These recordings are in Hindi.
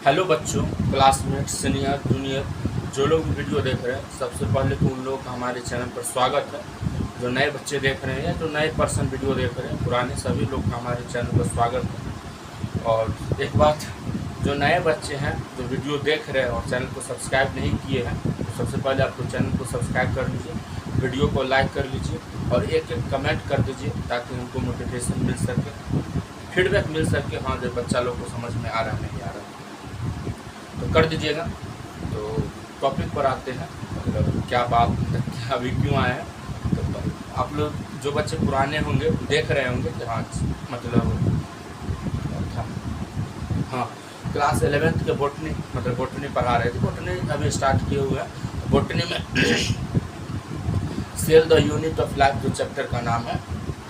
हेलो बच्चों, क्लासमेट, सीनियर, जूनियर, जो लोग वीडियो देख रहे हैं, सबसे पहले तो उन लोग का हमारे चैनल पर स्वागत है। जो नए बच्चे देख रहे हैं या जो नए पर्सन वीडियो देख रहे हैं, पुराने सभी लोग का हमारे चैनल पर स्वागत है। और एक बात, जो नए बच्चे हैं जो वीडियो देख रहे हैं और चैनल को सब्सक्राइब नहीं किए हैं, तो सबसे पहले आपको चैनल को सब्सक्राइब कर लीजिए, वीडियो को लाइक कर लीजिए और एक कमेंट कर दीजिए ताकि हमको मोटिवेशन मिल सके, फीडबैक मिल सके। हाँ, जो बच्चा लोग को समझ में आ रहा नहीं आ रहा तो कर दीजिएगा। तो टॉपिक पर आते हैं, मतलब क्या बात, क्या अभी क्यों आए हैं। तो आप लोग जो बच्चे पुराने होंगे देख रहे होंगे कि हाँ, मतलब था, हाँ, क्लास 11th के बोटनी, मतलब बोटनी पढ़ा रहे थे। बोटनी अभी स्टार्ट किए हुए हैं। बोटनी में cell the unit of life जो चैप्टर का नाम है,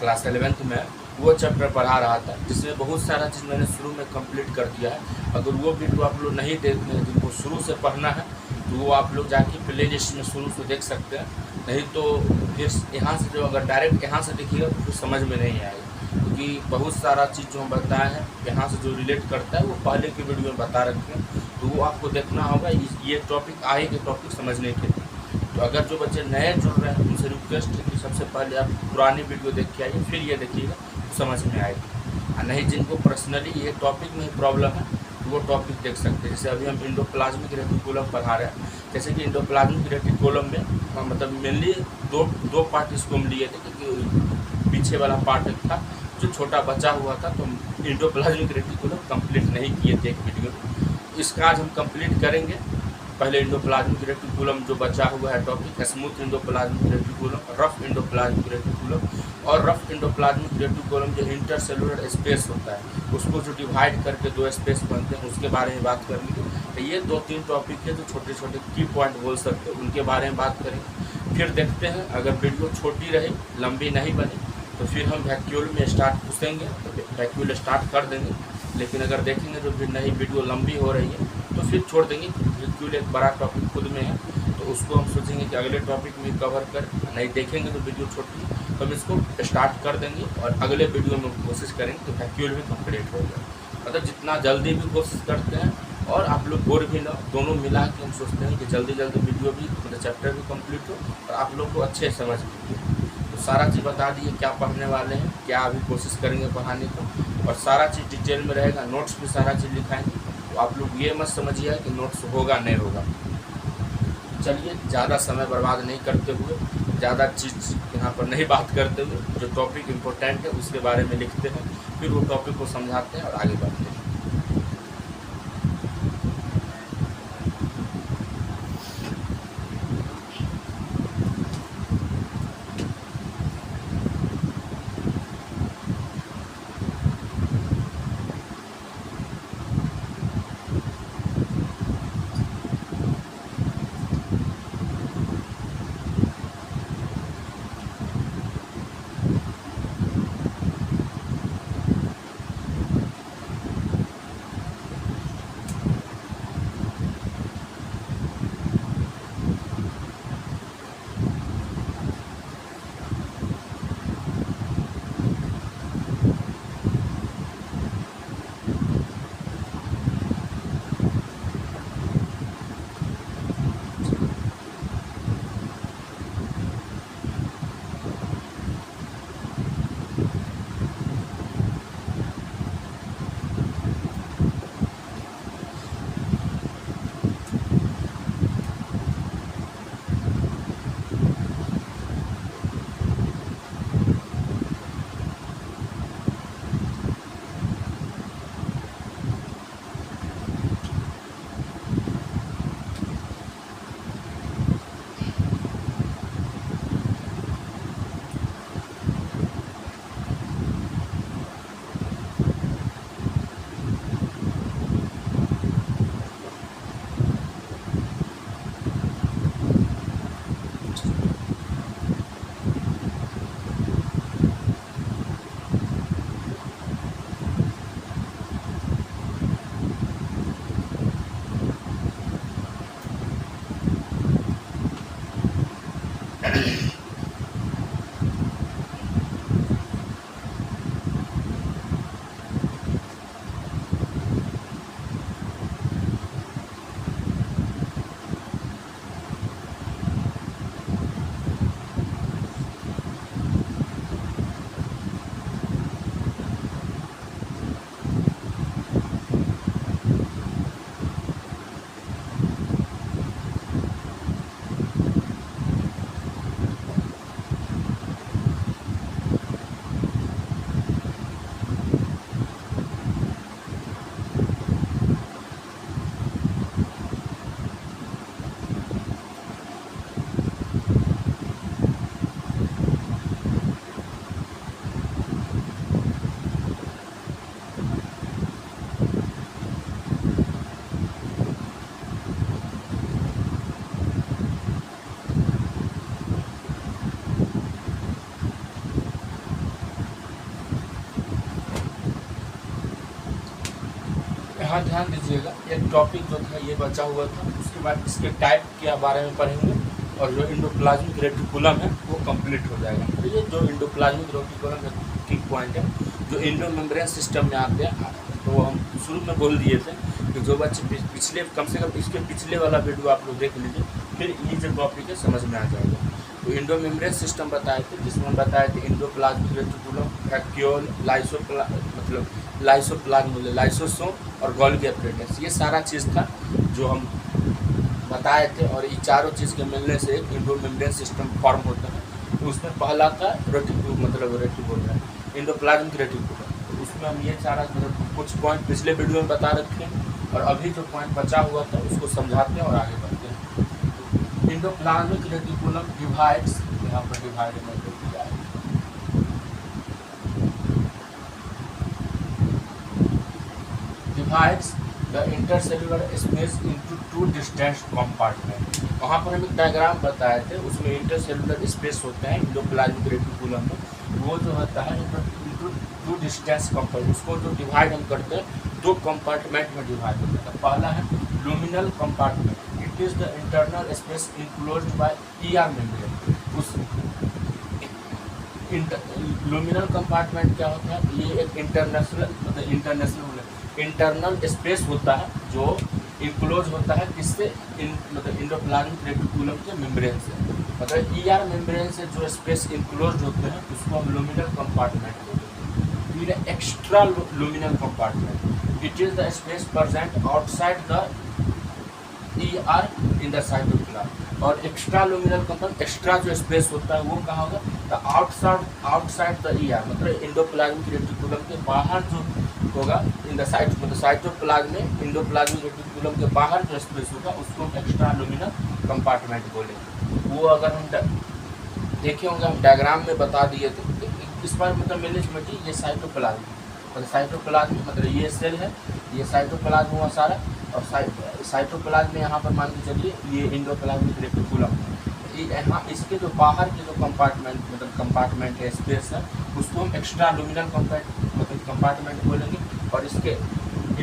क्लास 11th में वो चैप्टर पढ़ा रहा था, जिसमें बहुत सारा चीज़ मैंने शुरू में कंप्लीट कर दिया है। अगर वो वीडियो आप लोग नहीं देखते हैं, जिनको शुरू से पढ़ना है, तो वो आप लोग जाके प्ले लिस्ट में शुरू से देख सकते हैं। नहीं तो फिर यहाँ से जो अगर डायरेक्ट यहाँ से देखिएगा तो फिर समझ में नहीं आएगा, क्योंकि बहुत सारा चीज़ जो हम बताए हैं यहाँ से जो रिलेट करता है वो पहले की वीडियो में बता रखे हैं, तो वो आपको देखना होगा। ये टॉपिक आए के टॉपिक समझने के लिए। तो अगर जो बच्चे नए जुड़ रहे हैं उनसे रिक्वेस्ट है कि सबसे पहले आप पुरानी वीडियो देख के आइए, फिर ये देखिएगा तो समझ में आएगी। और नहीं, जिनको पर्सनली ये टॉपिक में प्रॉब्लम है तो वो टॉपिक देख सकते हैं। जैसे अभी हम इंडोप्लाज्मिक रेटिकुलम पढ़ा रहे हैं, जैसे कि इंडोप्लाज्मिक रेटिकुलम में मतलब मेनली दो पार्ट इसको हम लिए थे, क्योंकि पीछे वाला पार्ट था जो छोटा बचा हुआ था, तो इंडोप्लाज्मिक रेटिकुलम कंप्लीट नहीं किए थे एक वीडियो में। इसका आज हम कंप्लीट करेंगे। पहले इंडोप्लाज्मिक रेटिकुलम जो बचा हुआ है topic, smooth endoplasmic reticulum, rough endoplasmic reticulum और रफ इंडोप्लाज्मिक रेटिकुलम जो इंटरसेलुलर स्पेस होता है, उसको जो डिवाइड करके दो स्पेस बनते हैं, उसके बारे में बात करेंगे। तो ये 2-3 टॉपिक है जो छोटे छोटे की पॉइंट बोल सकते हैं, उनके बारे में बात करेंगे। फिर देखते हैं, अगर वीडियो छोटी रही, लंबी नहीं बनी, तो फिर हम वैक्यूल में स्टार्ट घुसेंगे, तो वैक्यूल स्टार्ट कर देंगे। लेकिन अगर देखेंगे तो फिर नहीं, वीडियो लंबी हो रही है, तो फिर छोड़ देंगे। वैक्यूल एक बड़ा टॉपिक खुद में है, तो उसको हम सोचेंगे कि अगले टॉपिक में कवर कर। नहीं देखेंगे तो वीडियो छोटी, तो हम इसको स्टार्ट कर देंगे और अगले वीडियो में कोशिश करेंगे तो वैक्यूल भी कंप्लीट हो जाए। मतलब जितना जल्दी भी कोशिश करते हैं और आप लोग बोर भी ना, दोनों मिला के हम सोचते हैं कि जल्दी जल्दी वीडियो भी, मतलब चैप्टर भी कंप्लीट हो और आप लोग को अच्छे समझ में। तो सारा चीज़ बता दिए, क्या पढ़ने वाले हैं, क्या अभी कोशिश करेंगे पढ़ाने को, और सारा चीज़ डिटेल में रहेगा। नोट्स भी सारा चीज़ लिखाएंगे, तो आप लोग ये मत समझिए कि नोट्स होगा नहीं होगा। चलिए, ज़्यादा समय बर्बाद नहीं करते हुए, ज़्यादा चीज़ यहाँ पर नहीं बात करते हुए, जो टॉपिक इम्पोर्टेंट है उसके बारे में लिखते हैं, फिर वो टॉपिक को समझाते हैं और आगे बढ़ते हैं। यहाँ ध्यान दीजिएगा, एक टॉपिक जो था ये बचा हुआ था, उसके बाद इसके टाइप के बारे में पढ़ेंगे और जो इंडोप्लाज्मिक रेटिकुलम है वो कंप्लीट हो जाएगा। तो ये जो इंडोप्लाज्मिक रेटिकुलम है किक पॉइंट है जो इंडो मेम्ब्रेन सिस्टम में आते हैं। तो हम शुरू में बोल दिए थे कि जो बच्चे पिछले कम से कम इसके पिछले वाला वीडियो आप लोग देख लीजिए, फिर ये जो टॉपिक है समझ में आ जाएगा। तो इंडो मेम्ब्रेन सिस्टम बताए थे, जिसमें हम बताए थे इंडोप्लाज्मिक रेटिकुलम, वैक्यूल, लाइसोसोम और गोल्गी एपरेटस, ये सारा चीज़ था जो हम बताए थे। और ये चारों चीज़ के मिलने से एक इंडो मेम्ब्रेन सिस्टम फॉर्म होता है। तो उसमें पहला था रेटिकुलम, इंडोप्लाज्मिक रेटिकुलम। तो उसमें हम ये सारा कुछ पॉइंट पिछले वीडियो में बता रखे हैं और अभी जो पॉइंट बचा हुआ था उसको समझाते हैं और आगे बढ़ते हैं। इंडोप्लाज्मिक रेटिकुलम डिवाइड्स, यहाँ पर डिवाइड में दिया है, divides the intercellular space into two distant compartment. वहाँ पर हम एक डायग्राम बताए थे, उसमें इंटरसेलुलर स्पेस होता है इंडोप्लाज्मिक रेटिकुलम में, वो जो होता है टू डिस्टेंस कंपार्टमेंट, उसको जो डिवाइड हम करते हैं दो कंपार्टमेंट में डिवाइड होता है। पहला है luminal compartment, it is the internal space enclosed by ER membrane. उस लुमिनल कंपार्टमेंट क्या होता है, ये एक इंटरनल स्पेस होता है जो इनक्लोज होता है किससे, इंडोप्लाज्मिक रेटिकुलम के मेम्ब्रेन से। मतलब ईआर मेम्ब्रेन से जो स्पेस इनक्लोज होते हैं उसको हम लुमिनल कंपार्टमेंट बोलते हैं। फिर extra luminal compartment, it is the space present outside the ER in the cytoplasm. और एक्स्ट्रा लुमिनल कंपार्टमेंट, एक्स्ट्रा जो स्पेस होता है वो कहाँ होगा, तो आउटसाइड द ईआर, मतलब इंडोप्लाज्मिक रेटिकुलम के बाहर जो होगा, इन द साइट, मतलब साइटोप्लाज्म में इंडोप्लाज्मिक रेटिकुलम के बाहर जो स्पेस होगा उसको हम एक्स्ट्रा लुमिनल कंपार्टमेंट बोलेंगे। वो अगर हम देखे होंगे, हम डायग्राम में बता दिए थे। इस बार मतलब मैंने समझिए, ये साइटोप्लाज्म, मतलब साइटोप्लाज्म मतलब ये सेल है, ये साइटोप्लाज्म हुआ सारा, और साइटोप्लाज्म में यहाँ पर मान के चलिए ये इंडोप्लाज्मिक रेटिकुलम। यहाँ इसके जो बाहर के जो कंपार्टमेंट, मतलब कंपार्टमेंट है, स्पेस है, उसको हम एक्स्ट्रा लुमिनल कंपार्टमेंट बोलेंगे। और इसके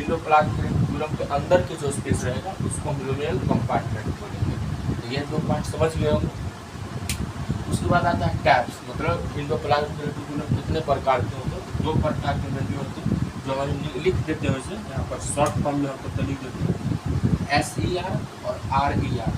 इंडोप्लाज्मिक रेटिकुलम के अंदर के जो स्पेस रहेगा उसको हम लुमिनल कंपार्टमेंट बोलेंगे। तो ये दो पॉइंट समझ गए होंगे। उसके बाद आता है टैप्स, मतलब इंडोप्लाज्मिक रेटिकुलम कितने प्रकार के होते हैं, दो प्रकार के मेन्यू होते हैं जो हमारे लिख देते हैं। वैसे यहाँ पर शॉर्ट फॉर्म में हमको लिख देते हैं SER और RER,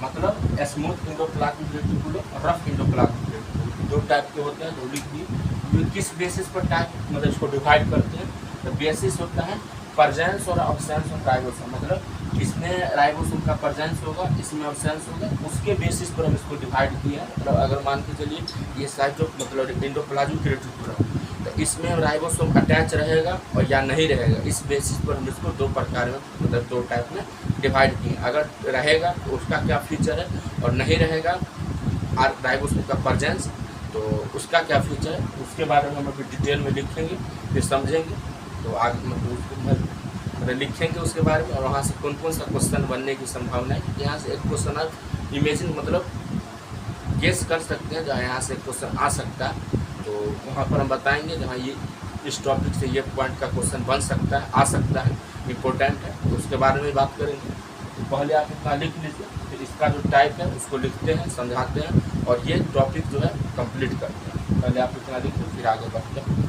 मतलब स्मूथ इंडोप्लाज्मिक रेटिकुलम और रफ इंडोप्लाज्मिक रेटिकुलम, दो टाइप के होते हैं। जो लिख दिए, किस बेसिस पर टाइप, मतलब इसको डिवाइड करते हैं। तो बेसिस होता है प्रेजेंस और अब्सेंस ऑफ राइबोसोम, मतलब इसमें राइबोसोम का प्रेजेंस होगा, इसमें अब्सेंस होगा, उसके बेसिस पर हम इसको डिवाइड किया है। मतलब अगर मान के चलिए ये साइटो मतलब इंडोप्लाज्मिक रेटिकुलम, तो इसमें राइबोसोम अटैच रहेगा और या नहीं रहेगा, इस बेसिस पर हम इसको दो प्रकार में, मतलब दो टाइप में डिवाइड किए। अगर रहेगा तो उसका क्या फीचर है, और नहीं रहेगा राइबोसोम का प्रेजेंस तो उसका क्या फीचर है, उसके बारे में हम अभी डिटेल में लिखेंगे, फिर समझेंगे। तो आगे मतलब लिखेंगे उसके बारे में, और वहाँ से कौन कौन सा क्वेश्चन बनने की संभावना है। यहाँ से एक क्वेश्चन आप इमेजिन, मतलब गेस कर सकते हैं, जहाँ यहाँ से क्वेश्चन आ सकता है। तो वहाँ पर हम बताएंगे जहाँ ये इस टॉपिक से ये पॉइंट का क्वेश्चन बन सकता है, आ सकता है, इम्पोर्टेंट है, तो उसके बारे में बात करेंगे। तो पहले आप इतना लिख लीजिए, फिर इसका जो टाइप है उसको लिखते हैं, समझाते हैं, और ये टॉपिक जो है कंप्लीट करते हैं। पहले आप इतना लिखिए, फिर आगे बढ़ते हैं।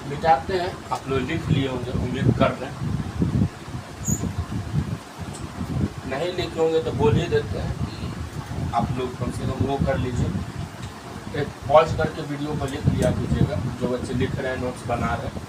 मिटाते हैं, आप लोग लिख लिए होंगे, उम्मीद कर रहे हैं। नहीं लिखे होंगे तो बोल ही देते हैं कि आप लोग कम से कम वो कर लीजिए, एक पॉज करके वीडियो को लिख लिया कीजिएगा, जो बच्चे लिख रहे हैं, नोट्स बना रहे हैं।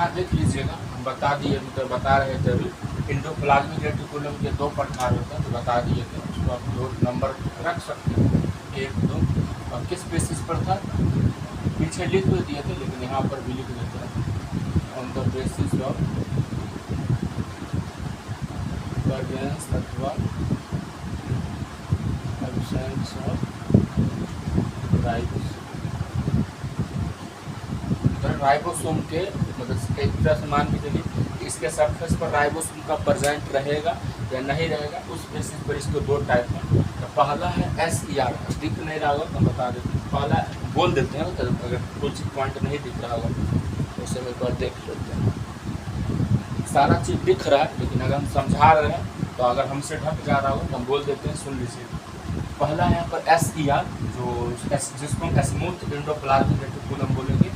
यहाँ देख लीजिएगा, हम बता दिए, मतलब बता रहे थे अभी, इंडोप्लाज्मिक रेटिकुलम के 2 प्रकार होते हैं, तो बता दिए थे, उसको आप 2 नंबर रख सकते हैं, 1, 2। और किस बेसिस पर था, पीछे लिख भी दिए थे, लेकिन यहाँ पर भी लिख देते हैं, on the basis of presence अथवा एब्सेंस ऑफ राइबोसोम। राइबोसोम के मतलब एक तरह से मान के चलिए इसके सरफेस पर राइबोसोम का प्रेजेंट रहेगा या नहीं रहेगा, उस बेसिस पर इसको 2 टाइप में। तो पहला है SER, दिख नहीं रहा होगा तो बता देते हैं, पहला बोल देते हैं, तो अगर कुछ पॉइंट नहीं दिख रहा होगा तो उसे एक बार देख लेते हैं। सारा चीज़ दिख रहा है, लेकिन अगर हम समझा रहे हैं तो अगर हमसे ढक जा रहा होगा तो हम बोल देते हैं, सुन लीजिए। पहला है यहाँ पर SER, जिसको हम स्मूथ एंडोप्लाज्मिक रेटिकुलम बोलेंगे,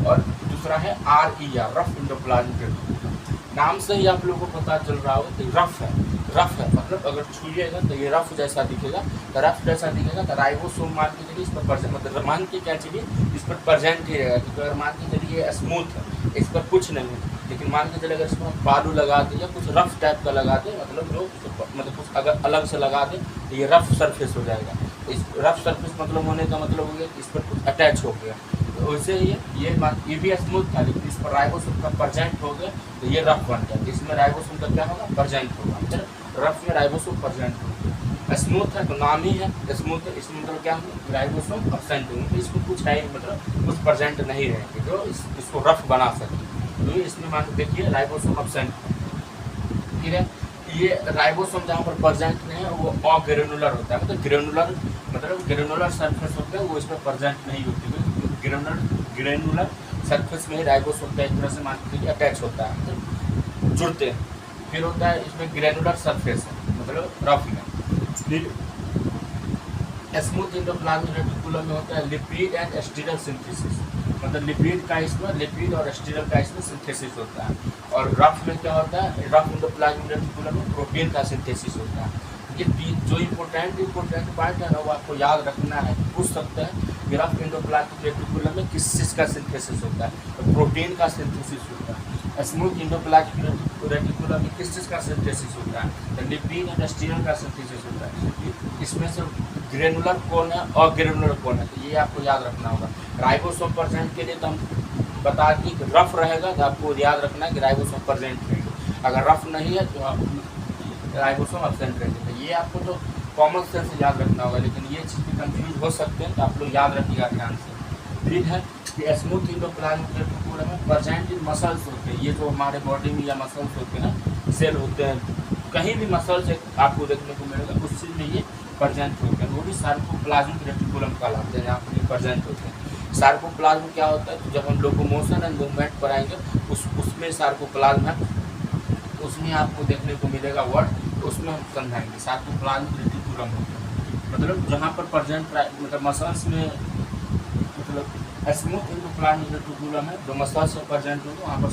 और दूसरा है RER, रफ एंडोप्लाज्मिक रेटिकुलम। नाम से ही आप लोगों को पता चल रहा होगा कि रफ है, मतलब अगर छूइएगा तो ये रफ जैसा दिखेगा, तो रफ जैसा दिखेगा तो राइबोसोम मान के चलिए इस पर प्रेजेंट, मतलब मान के क्या चलिए इस पर प्रेजेंट ही रहेगा, क्योंकि अगर मान के चलिए स्मूथ है, इस पर कुछ नहीं है, लेकिन मान के चलिए अगर इसमें बालू लगा दे या कुछ रफ टाइप का लगा दे, मतलब कुछ अगर अलग से लगा दे तो ये रफ सरफेस हो जाएगा। इस रफ सरफेस मतलब होने का मतलब हो गया कि इस पर कुछ अटैच हो गया, तो वैसे ही ये भी स्मूथ था, लेकिन इस पर राइबोसोम का प्रेजेंट हो गया तो ये रफ बन गया। इसमें राइबोसोम का क्या होगा, प्रेजेंट होगा, रफ में राइबोसोम प्रेजेंट होगा। स्मूथ है तो नाम ही है स्मूथ है, इसमें मतलब क्या होगा, राइबोसोम एब्सेंट होंगे, इसको कुछ है मतलब कुछ प्रेजेंट नहीं रहेंगे जो इसको रफ बना सके। तो इसमें मान के देखिए राइबोसोम एब्सेंट, ठीक है। ये राइबोसोम जहाँ पर प्रेजेंट नहीं है वो अग्रेनुलर होता है, मतलब ग्रेनुलर सरफेस होता है, वो इस पर प्रेजेंट नहीं होती है। ग्रेनुलर सरफेस में ही राइबोसोम का एक तरह से मान लीजिए अटैच होता है, मतलब जुड़ते हैं। फिर होता है इसमें ग्रेनुलर सरफेस है, मतलब रफ में। फिर स्मूथ एंडोप्लाज्मिक रेटिकुलम में होता है लिपिड एंड स्टीरल सिंथेसिस, मतलब लिपिड और स्टीरल का इसमें सिंथेसिस होता है। और रफ में क्या होता है, रफ एंडोप्लाज्मिक रेटिकुलम में प्रोटीन का सिंथेसिस होता है। ये जो इम्पोर्टेंट पॉइंट है ना वो आपको याद रखना है, पूछ सकते हैं कि रफ एंडोप्लाज्मिक रेटिकुलम में किस चीज़ का सिंथेसिस होता है, तो प्रोटीन का सिंथेसिस होता है। स्मूथ एंडोप्लाज्मिक रेटिकुलम में किस चीज़ का सिंथेसिस होता है, तो लिपिड एंड स्टीरल का सिंथेसिस होता है। इसमें से ग्रेनुलर कौन है और ग्रेनुलर कौन है, तो ये आपको याद रखना होगा। राइबोसोम प्रेजेंट के लिए तो हम बता दें कि रफ रहेगा, तो आपको याद रखना है कि राइबोसोम प्रेजेंट रहेगा। अगर रफ नहीं है तो आप राइबोसोम एब्सेंट रहेगा। तो ये आपको तो कॉमन सेंस से याद रखना होगा, लेकिन ये चीज़ भी कंफ्यूज हो सकते हैं, तो आप लोग याद रखिएगा ध्यान से। फिर है कि स्मूथ एंडोप्लाज्मिक रेटिकुलम में प्रेजेंट इन मसल्स होते हैं, ये जो हमारे बॉडी में या मसल्स होते हैं ना, सेल होते हैं, कहीं भी मसल्स आपको देखने को मिलेगा उस चीज़ में ये प्रेजेंट होते हैं, वो भी सार्कोप्लाज्मिक रेटिकुलम कहलाते हैं, जहाँ पर ये प्रेजेंट होते हैं। सार्कोप्लाज्म क्या होता है, तो जब हम लोकोमोशन एंड मूवमेंट पर आएंगे उसमें सार्कोप्लाज्म है, उसमें आपको देखने को मिलेगा वर्ड, तो उसमें हम समझाएंगे। सार्कोप्लाज्मिक रेटिकुलम होता है मतलब जहाँ पर प्रेजेंट मतलब मसल्स में, मतलब स्मूथ एंडोप्लाज्मिक रेटिकुलम है जो मसल्स में प्रेजेंट होगा वहाँ पर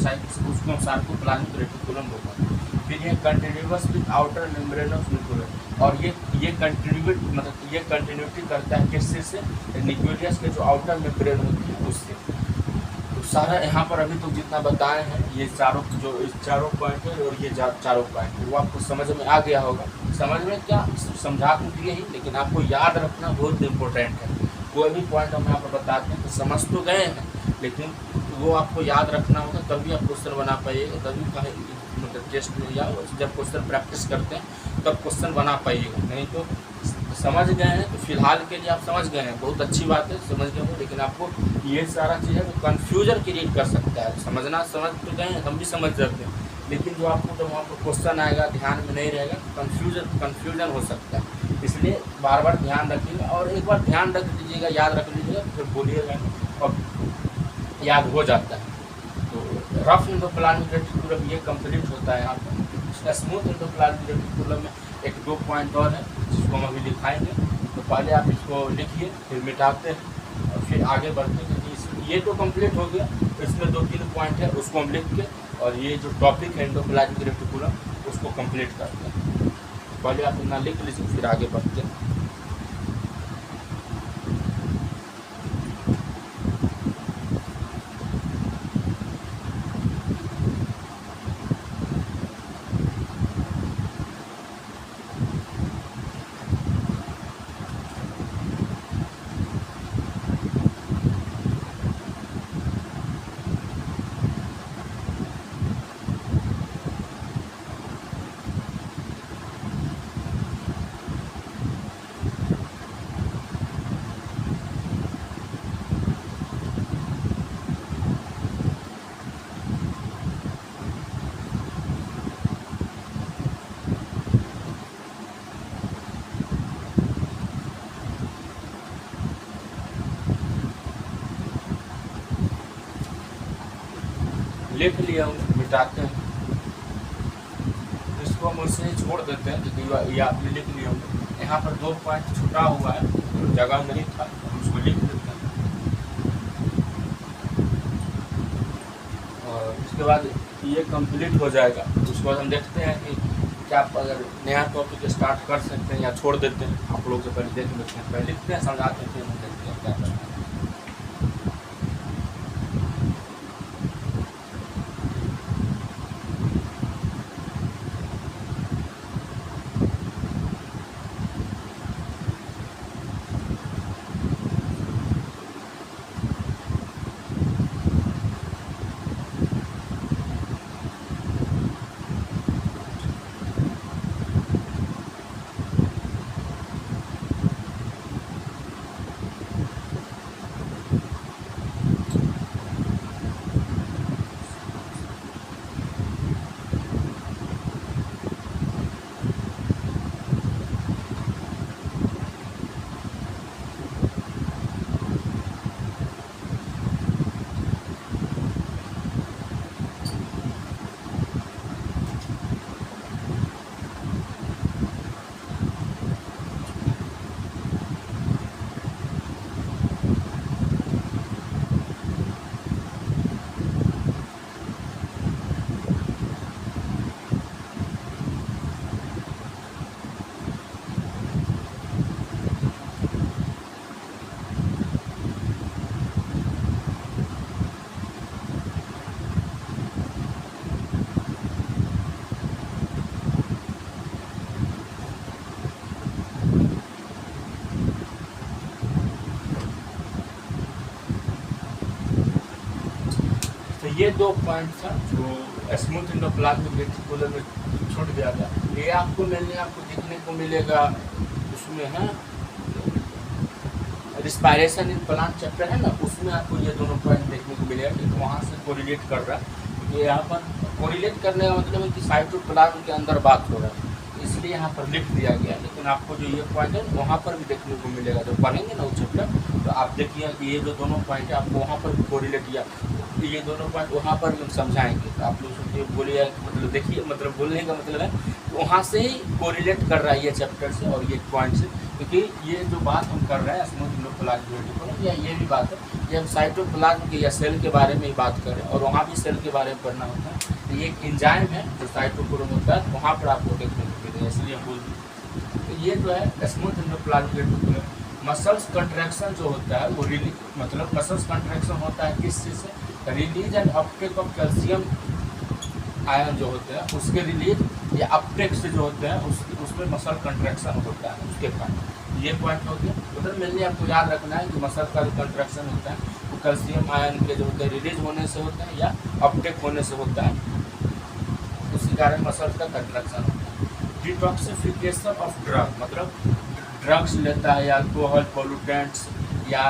उसको हम सार्कोप्लाज्मिक रेटिकुलम होगा। फिर ये continuous with outer membrane of nucleus, और ये कंटिन्यूट मतलब ये कंटिन्यूटी करता है किससे से, न्यूक्लियस के जो आउटर मेम्ब्रेन होती है उससे। तो सारा यहाँ पर अभी तो जितना बताए हैं ये चारों पॉइंट है, और ये चारों पॉइंट है वो आपको समझ में आ गया होगा। समझ में क्या समझा तो दिए ही, लेकिन आपको याद रखना बहुत इम्पोर्टेंट है। कोई भी पॉइंट हम यहाँ पर बताते हैं तो समझ तो गए हैं, लेकिन वो आपको याद रखना होगा, तभी आप क्वेश्चन बना पाइएगा, तभी मतलब टेस्ट में या जब क्वेश्चन प्रैक्टिस करते हैं तब क्वेश्चन बना पाइएगा। नहीं तो समझ गए हैं तो फिलहाल के लिए आप समझ गए हैं, बहुत अच्छी बात है, समझ गए हो, लेकिन आपको ये सारा चीज़ है तो कन्फ्यूजन क्रिएट कर सकता है। समझ तो गए हैं, हम भी समझ जाते हैं, लेकिन जो आपको जब वहाँ पर क्वेश्चन आएगा ध्यान में नहीं रहेगा तो कन्फ्यूजन हो सकता है। इसलिए बार बार ध्यान रखिएगा, और एक बार ध्यान रख लीजिएगा, याद रख लीजिएगा, फिर बोलिएगा और याद हो जाता है। तो रफ एंडोप्लाज्मिक रेटिकुलम ये कंप्लीट होता है यहाँ पर। स्मूथ एंडोप्लाज्मिक रेटिकुलम में 1-2 पॉइंट और है जिसको हम अभी दिखाएंगे, तो पहले आप इसको लिखिए, फिर मिटाते हैं और फिर आगे बढ़ते हैं। ये तो कंप्लीट हो गया, इसमें 2-3 पॉइंट है उसको हम लिख के, और ये जो टॉपिक है एंडोप्लाज्मिक रेटिकुलम उसको कंप्लीट करते हैं। पहले आप इतना लिख लीजिए, फिर आगे बढ़ते हैं। लिख लिया हूँ, मिटाते हैं। इसको हम उससे छोड़ देते हैं क्योंकि ये आपने लिख लिया हूँ। यहाँ पर 2 पॉइंट छुटा हुआ है, तो जगह नहीं था, हम उसको लिख देते हैं। और उसके बाद ये कंप्लीट हो जाएगा। उसके बाद हम देखते हैं कि क्या अगर नया टॉपिक स्टार्ट कर सकते हैं या छोड़ देते हैं। आप लोग से पहले देख लेते हैं, पहले लिखते हैं, समझाते हैं, फिर हम देखते हैं क्या करना है। ये 2 पॉइंट था जो स्मूथ एंडोप्लाज्मिक रेटिकुलम में छूट गया था। ये आपको देखने को मिलेगा उसमें है रिस्पायरेशन इन प्लांट चैप्टर है ना, उसमें आपको ये दोनों पॉइंट देखने को मिलेगा कि वहाँ से कोरिलेट कर रहा है। ये यहाँ पर कोरिलेट करने का मतलब है कि साइटोप्लाज्म के अंदर बात हो रहा है, इसलिए यहाँ पर लिख दिया गया। लेकिन आपको जो ये पॉइंट है वहाँ पर भी देखने को मिलेगा। जब पढ़ेंगे ना वो चैप्टर तो आप देखिए कि ये जो दोनों पॉइंट है आपको वहाँ पर भी कोरिलेट किया, ये दोनों पॉइंट वहाँ पर भी हम समझाएंगे। तो आप लोग बोलिए मतलब देखिए, मतलब बोलने का मतलब है वहाँ से ही कोरिलेट कर रहा है ये चैप्टर से और ये पॉइंट से, क्योंकि ये जो बात हम कर रहे हैं स्मूथ एंडोप्लाज्मिक रेटिकुलम या ये भी बात है, ये हम साइटोप्लाज्म के या सेल के बारे में ही बात कर रहे हैं और वहाँ भी सेल के बारे में पढ़ना होता है। तो ये एक एंजाइम है जो साइटोक्रोम होता है, वहाँ पर आपको देखने को मिलेगा, इसलिए हम बोल दें। तो ये जो है smooth endoplasmic reticulum. Muscles contraction जो होता है वो मतलब मसल्स कंट्रैक्शन होता है किस चीज़ से, release and Uptake of calcium ion जो होते हैं उसके रिलीज या अपटेक से जो होते हैं उसमें मसल कंट्रैक्शन होता है उसके कारण। ये पॉइंट हो गया। उधर मेनली आपको याद रखना है कि मसल का जो कंट्रैक्शन होता है वो कैल्शियम आयन के जो होते हैं रिलीज होने से होता है या अपटेक होने से होता है, उसी कारण मसल का कंट्रैक्शन होता है। डिटॉक्सिफिकेशन ऑफ ड्रग मतलब ड्रग्स लेता है या अल्कोहल, पोल्यूटेंट्स या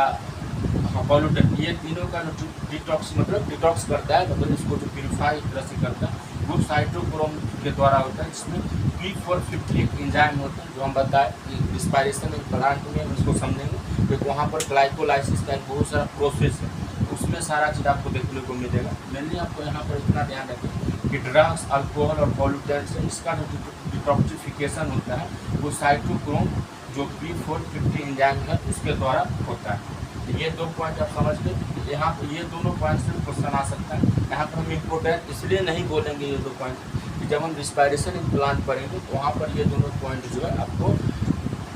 पॉल्यूटेंट, ये तीनों का जो डिटॉक्स मतलब डिटॉक्स करता है, मतलब इसको जो प्यूरिफाई एक तरह से करता है वो साइटोक्रोम के द्वारा होता है, जिसमें P450 एक एंजाइम होता है जो हम बताएं कि रिस्पायरेशन इन प्लांट में हम इसको समझेंगे, क्योंकि वहाँ पर ग्लाइकोलाइसिस का एक बहुत सारा प्रोसेस है, उसमें सारा चीज़ आपको देखने को मिलेगा। मेनली आपको यहाँ पर इतना ध्यान रखें कि ड्रग्स, अल्कोहल और पॉल्यूटेंट्स इसका जो डिटॉक्सिफिकेशन होता है वो साइटोक्रोम जो P450 एंजाइम है उसके द्वारा होता है। ये 2 पॉइंट आप समझ गए। यहाँ पर ये दोनों पॉइंट से क्वेश्चन आ सकता है। यहाँ पर हम इम्पोर्टेंट इसलिए नहीं बोलेंगे ये 2 पॉइंट कि जब हम रिस्पायरेशन इन प्लांट पढ़ेंगे तो वहाँ पर ये दोनों पॉइंट जो है आपको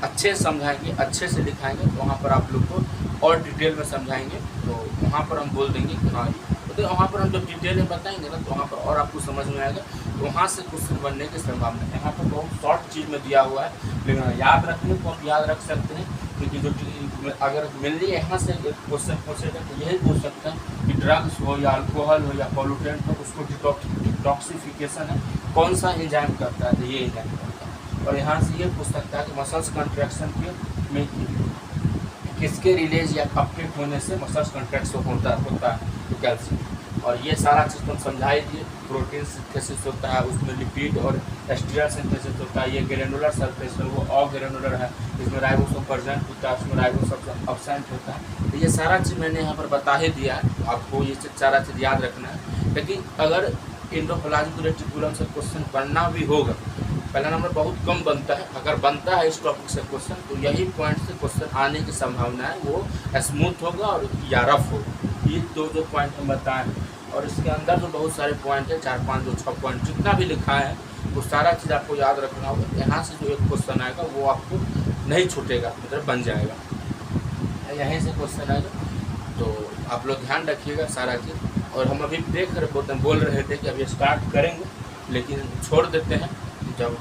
अच्छे से समझाएंगे, अच्छे से दिखाएंगे, तो वहाँ पर आप लोग को और डिटेल में समझाएंगे, तो वहाँ पर हम बोल देंगे कि हाँ, तो वहाँ पर हम जब डिटेल में बताएंगे ना तो वहाँ पर और आपको समझ में आएगा, तो वहाँ से क्वेश्चन बनने की संभावना है। यहाँ पर बहुत शॉर्ट चीज़ में दिया हुआ है, लेकिन याद रखने को आप याद रख सकते हैं, क्योंकि जो अगर मेनली यहाँ से क्वेश्चन पूछेगा तो यही पूछ सकते हैं कि ड्रग्स हो या अल्कोहल हो या पॉल्यूटेंट हो उसको डिटॉक्सिफिकेशन है कौन सा एंजाइम करता है, तो ये एंजाइम करता है। और यहाँ से ये पूछ सकता है कि मसल्स कंट्रैक्शन के में किसके रिलीज या अपटेक होने से मसल्स कंट्रैक्शन होता है तो कैल्शियम, और ये सारा चीज़ तुम समझाई दिए। प्रोटीन सिंथेसिस होता है, उसमें लिपिड और एस्ट्रियल सिंथेसिस होता है। ये ग्रेनुलर सरफेस है, वो अग्रेनुलर है, इसमें राइबोसोम प्रेजेंट होता है, उसमें राइबोसोम अब्सेंट होता है। तो ये सारा चीज़ मैंने यहाँ पर बता ही दिया है, आपको ये सारा चीज़ याद रखना है। लेकिन अगर एंडोप्लाज्मिक रेटिकुलम से क्वेश्चन बनना भी होगा, पहला नंबर बहुत कम बनता है, अगर बनता है इस टॉपिक से क्वेश्चन तो यही पॉइंट से क्वेश्चन आने की संभावना है, वो स्मूथ होगा और या रफ होगा। ये दो जो पॉइंट हम बताएं, और इसके अंदर जो बहुत सारे पॉइंट है, 4 5 2 6 पॉइंट जितना भी लिखा है वो सारा चीज़ आपको याद रखना होगा। यहाँ से जो एक क्वेश्चन आएगा वो आपको नहीं छूटेगा, मतलब बन जाएगा, यहीं से क्वेश्चन आएगा। तो आप लोग ध्यान रखिएगा सारा चीज़। और हम अभी बोल रहे थे कि अभी स्टार्ट करेंगे, लेकिन छोड़ देते हैं। जब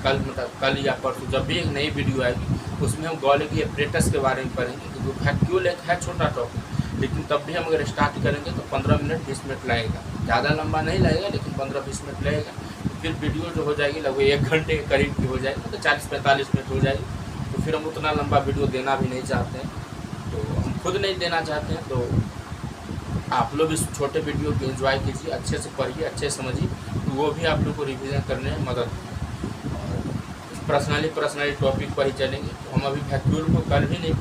कल मतलब कल या परसों जब भी एक नई वीडियो आएगी उसमें हम गोल्गी एपरेटस के बारे में पढ़ेंगे, क्योंकि वैक्यूल एक है छोटा टॉपिक, लेकिन तब भी हम अगर स्टार्ट करेंगे तो 15 मिनट 20 मिनट लगेगा, ज़्यादा लंबा नहीं लगेगा, लेकिन 15-20 मिनट लगेगा। फिर वीडियो जो हो जाएगी लगभग 1 घंटे के करीब की हो जाएगी, तो 40-45 मिनट हो जाएगी। तो फिर हम उतना लंबा वीडियो देना भी नहीं चाहते हैं, तो हम खुद नहीं देना चाहते हैं। तो आप लोग इस छोटे वीडियो को एंजॉय कीजिए, अच्छे से पढ़िए, अच्छे से समझिए, तो वो भी आप लोग को रिवीजन करने में मदद होगी। पर्सनली टॉपिक पर ही चलेंगे। तो हम अभी वैक्यूल को कल भी नहीं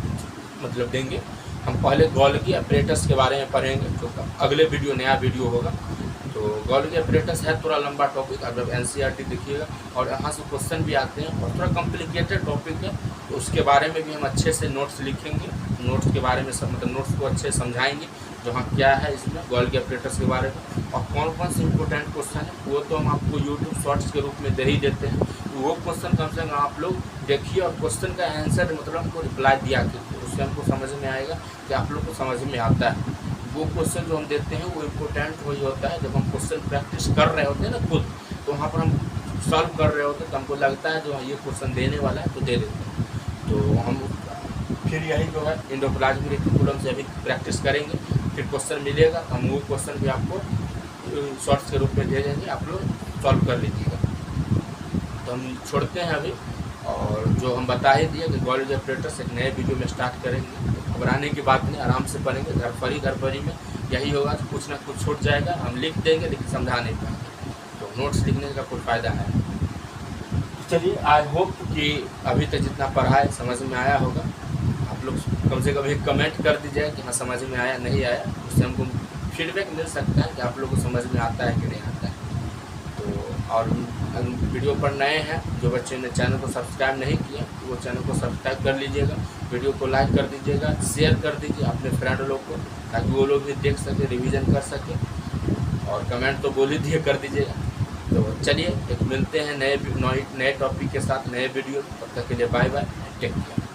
मतलब देंगे, हम पहले गोल्गी एपरेटस के बारे में पढ़ेंगे, तो अगले वीडियो नया वीडियो होगा। तो गोल्गी एपरेटस है थोड़ा लंबा टॉपिक, आप जब NCERT देखिएगा, और यहाँ से क्वेश्चन भी आते हैं, और थोड़ा कॉम्प्लिकेटेड टॉपिक है, तो उसके बारे में भी हम अच्छे से नोट्स लिखेंगे, नोट्स के बारे में सब मतलब नोट्स को अच्छे से समझाएंगे, जहाँ क्या है इसमें गोल्गी एपरेटस के बारे में, और कौन कौन से इंपॉर्टेंट क्वेश्चन है वो तो हम आपको यूट्यूब शॉर्ट्स के रूप में दे ही देते हैं। तो वो क्वेश्चन कम से कम आप लोग देखिए, और क्वेश्चन का आंसर मतलब हमको रिप्लाई दिया कीजिए, उससे हमको समझ में आएगा कि आप लोग को समझ में आता है। वो क्वेश्चन जो हम देते हैं वो इम्पोर्टेंट वही होता है जब हम क्वेश्चन प्रैक्टिस कर रहे होते हैं ना खुद, तो वहाँ पर हम सॉल्व कर रहे होते हैं, तो हमको लगता है जो ये क्वेश्चन देने वाला है तो दे देते हैं। तो हम फिर यही जो है एंडोप्लाज्मिक रेटिकुलम से अभी प्रैक्टिस करेंगे, फिर क्वेश्चन मिलेगा तो हम वो क्वेश्चन भी आपको शॉर्ट्स के रूप में दे देंगे, आप लोग सॉल्व कर लीजिएगा। तो हम छोड़ते हैं अभी, और जो हम बता ही दिए कि गोल्गी एपरेटस एक नए वीडियो में स्टार्ट करेंगे। तो घबराने की बात नहीं, आराम से पढ़ेंगे, घर पर ही में यही होगा, तो कुछ ना कुछ छूट जाएगा, हम लिख देंगे लेकिन समझा नहीं पाएंगे, तो नोट्स लिखने का कोई फ़ायदा है। चलिए, आई होप कि अभी तक जितना पढ़ा है समझ में आया होगा। आप लोग कम से कम एक कमेंट कर दीजिए कि हाँ समझ में आया नहीं आया, उससे हमको फीडबैक मिल सकता है कि आप लोग को समझ में आता है कि नहीं आता है। तो और वीडियो पर नए हैं, जो बच्चे ने चैनल को सब्सक्राइब नहीं किया तो वो चैनल को सब्सक्राइब कर लीजिएगा, वीडियो को लाइक कर दीजिएगा, शेयर कर दीजिए अपने फ्रेंड लोग को, ताकि वो लोग भी देख सके, रिवीजन कर सके, और कमेंट तो बोल ही दिए कर दीजिएगा। तो चलिए, एक मिलते हैं नए टॉपिक के साथ नए वीडियो, तब तक के लिए बाय बाय, टेक केयर।